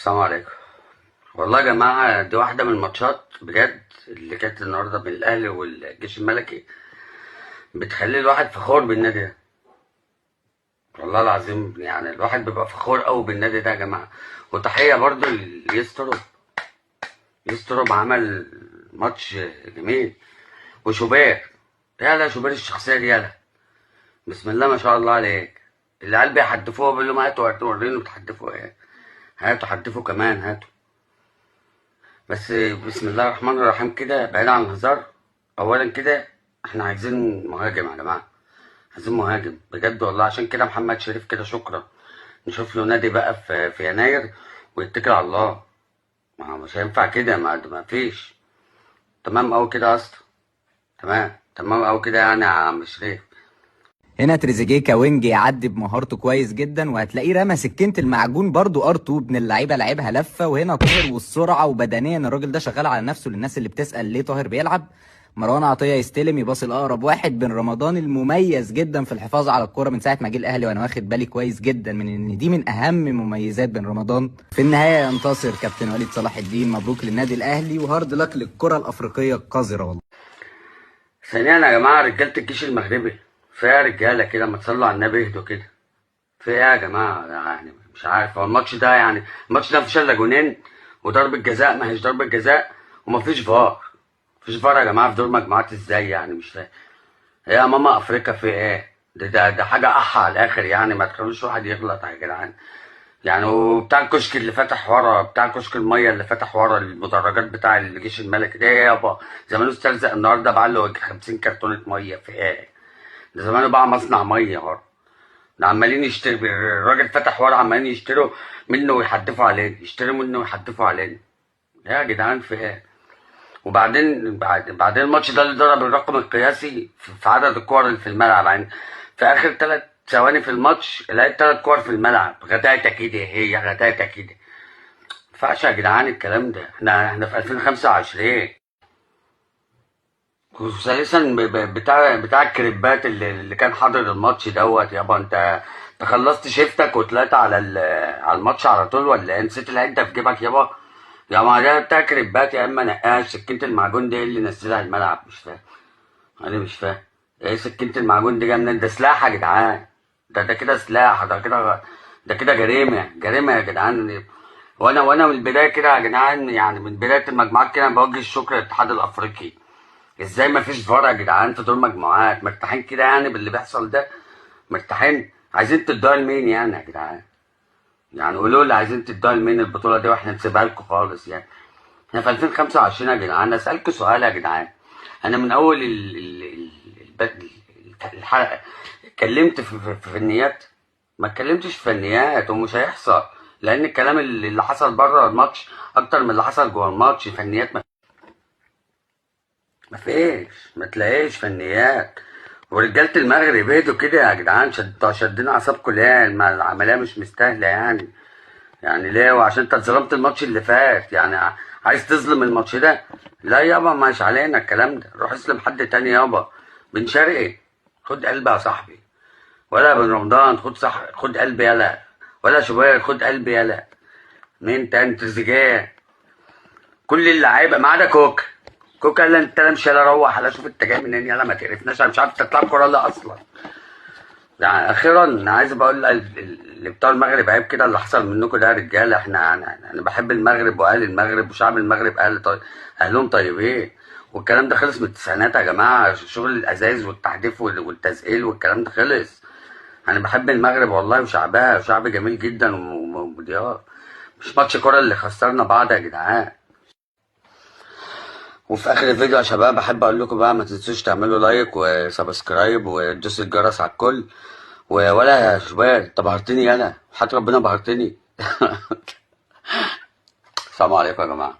السلام عليكم. والله يا جماعة دي واحدة من الماتشات بجد اللي كانت النهاردة بين الأهلي والجيش الملكي، بتخلي الواحد فخور بالنادي ده. والله العظيم يعني الواحد بيبقى فخور أوي بالنادي ده يا جماعة. وتحية برضو ليستروب. يستروب عمل ماتش جميل. وشوبير، يالا شوبير الشخصية دي يالا، بسم الله ما شاء الله عليك. العيال بيحدفوه بيقول لهم هاتوا هاتوا وريني بتحدفوا ايه، هاتوا حدفوا كمان هاتوا. بس بسم الله الرحمن الرحيم كده بعيد عن الهزار. اولا كده احنا عايزين مهاجم يا جماعه، عايزين مهاجم بجد والله. عشان كده محمد شريف كده شكرا، نشوف له نادي بقى في يناير ويتكل على الله. ما هو مش هينفع كده، ما فيش. تمام قوي كده يا اسطى، تمام قوي كده يعني يا عم شريف. هنا تريزيجيه كوينج يعدي بمهارته كويس جدا، وهتلاقيه رمى سكينه المعجون برضو ار2 ابن اللعيبه لعبها لفه. وهنا طاهر والسرعه وبدنيا الراجل ده شغال على نفسه. للناس اللي بتسال ليه طاهر بيلعب، مروان عطيه يستلم يباصي لاقرب واحد. بن رمضان المميز جدا في الحفاظ على الكوره من ساعه ما جه الاهلي، وانا واخد بالي كويس جدا من ان دي من اهم مميزات بن رمضان. في النهايه ينتصر كابتن وليد صلاح الدين، مبروك للنادي الاهلي وهارد لك للكره الافريقيه القذره والله. ثانيا يا جماعه رجاله الجيش المغربي، فيها رجاله كده ما تصلوا على النبي اهدوا كده. في ايه يا جماعه يعني مش عارف. هو الماتش ده يعني الماتش ده مفيش الا جونين وضربة جزاء، ما هيش ضربة جزاء ومفيش فار. مفيش فار يا جماعه في دور مجموعات ازاي يعني؟ مش فاهم. هي يا ماما افريقيا في ايه؟ ده حاجه احا على الاخر يعني. ما تخلوش واحد يغلط يا جدعان يعني. وبتاع الكشك اللي فتح ورا، بتاع كشك الميه اللي فتح ورا المدرجات بتاع الجيش الملكي ده ايه يابا؟ زمانه استلزق النهارده بقى له 50 كرتونه ميه في ايه؟ ده زمانه بقى مصنع ميه ورا. ده عمالين يشتري، الراجل فتح ورا عمالين يشتروا منه ويحدفوا علينا، يشتروا منه ويحدفوا علينا. يا جدعان في ايه؟ وبعدين بعدين الماتش ده اللي ضرب الرقم القياسي في عدد الكور اللي في الملعب يعني. في اخر 3 ثواني في الماتش لقيت 3 كور في الملعب. غداتا كده، هي غداتا كده. ما ينفعش يا جدعان الكلام ده. احنا في 2025. وثالثا بتاع الكريبات اللي كان حاضر الماتش دوت. يابا انت خلصت شيفتك وطلعت على الماتش على طول ولا ايه؟ نسيت العده في جيبك يابا؟ يا ما ده بتاع كريبات يا اما نقاش. سكينه المعجون دي اللي نزلها الملعب مش فاهم. انا مش فاهم ايه سكينه المعجون دي جايه منين؟ ده سلاح يا جدعان. ده كده سلاح. ده كده جريمه يا جدعان. وانا من البدايه كده يا جدعان يعني، من بدايه المجموعات كده بوجه الشكر للاتحاد الافريقي. ازاي ما فيش فار يا جدعان في دور مجموعات؟ مرتاحين كده يعني باللي بيحصل ده؟ مرتاحين؟ عايزين تدوها لمين يعني يا جدعان؟ يعني قولوا لي عايزين تدوها لمين البطوله دي واحنا نسيبها لكم خالص يعني؟ احنا في 2025 يا جدعان. انا اسالكوا سؤال يا جدعان. انا من اول الحلقه اتكلمت في فنيات؟ ما اتكلمتش في فنيات ومش هيحصل، لان الكلام اللي حصل بره الماتش اكتر من اللي حصل جوه الماتش. فنيات ما فيش، ما تلاقيش فنيات. ورجاله المغرب اهدوا كده يا جدعان. شدين اعصابكم ليه؟ العمليه مش مستاهله يعني ليه؟ وعشان انت اتظلمت الماتش اللي فات يعني عايز تظلم الماتش ده؟ لا يابا مش علينا الكلام ده. روح اسلم حد تاني يابا. بن شرقي خد قلبي يا صاحبي، ولا بن رمضان خد قلبي يلا، ولا شوبير خد قلبي يلا. مين تاني؟ تريزيجيه. كل اللعيبه ما عدا كوكا قال انت لا مش يلا روح. لا شوف انت جاي منين يلا، ما تقرفناش. انا مش عارف تطلع كوره لا اصلا يعني. اخيرا انا عايز بقول اللي بتوع المغرب عيب كده اللي حصل منكم ده يا رجاله. انا بحب المغرب واهل المغرب وشعب المغرب. اهلهم طيبين. والكلام ده خلص من التسعينات يا جماعه. شغل الازايز والتحديف والتزقيل والكلام ده خلص. انا بحب المغرب والله وشعبها، وشعب جميل جدا وديار. مش ماتش كوره اللي خسرنا بعض يا جدعان. وفي اخر الفيديو يا شباب احب اقول لكم بقى ما تنسوش تعملوا لايك وسبسكرايب وتدوسوا الجرس على الكل. ولا يا شباب انت بهرتني، انا حتى ربنا بهرتني. السلام عليكم يا جماعه.